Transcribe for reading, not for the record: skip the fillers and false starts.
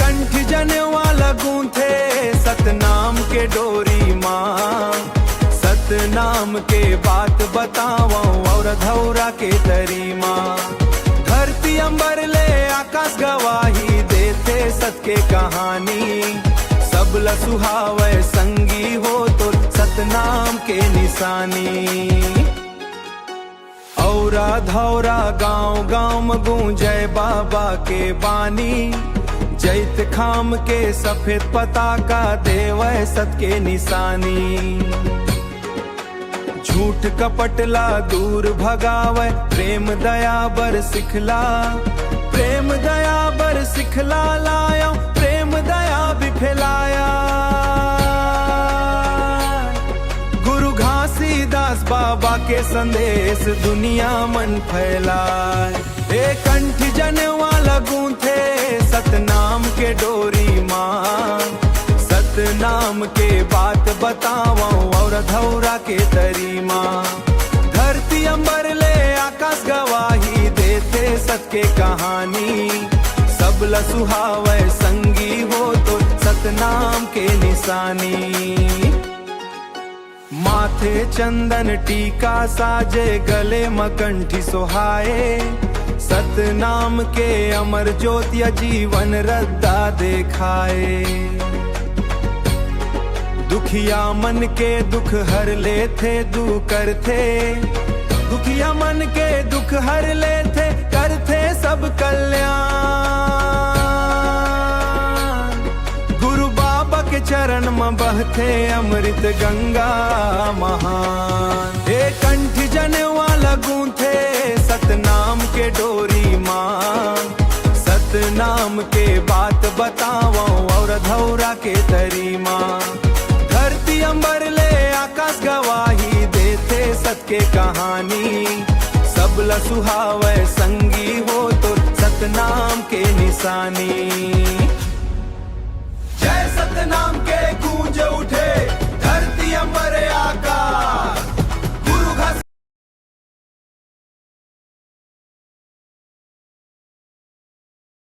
कंठ जनेवा लगूंथे सतनाम के डोरी माँ। सतनाम के बात बतावो और धौरा के तरी माँ। धरती अंबर ले आकाश गवाही देते सत के कहानी। सबला सुहावे संगी हो तो सतनाम के निशानी। औरा धौरा गांव गांव में गूंजे बाबा के बानी। जैत खाम के सफेद पताका देवे सत के निशानी। झूठ कपटला दूर भगावे प्रेम दया बर सिखला। प्रेम दया बर सिखला लाया प्रेम दया भी फैलाया। गुरु घासीदास बाबा के संदेश दुनिया मन फैलाए। ए कंठ जनेवा लगूंथे सतनाम के डोरी माँ। सतनाम के बात बतावो और धौरा के तरी माँ। धरती अंबर ले आकाश गवाही देते सत के कहानी। सबला सुहावे संगी हो तो सतनाम के निशानी। माथे चंदन टीका साजे गले मकंठी सोहाए। सतनाम के अमर ज्योतिया जीवन रद्दा देखाए। दुखिया मन के दुख हर लेथे दूकर थे। दुखिया मन के दुख हर लेथे करथे सब कल्याण। गुरु बाबा के चरण में बहथे अमृत गंगा महान। हे कंठ जनेवा लगूंथे सतनाम के डोरी माँ। सतनाम के बात बतावो और धौरा के तरी माँ। धरती अंबर ले आकाश गवाही देते सत के कहानी। सबला सुहावे संगी हो तो सतनाम के निशानी। जय सतनाम के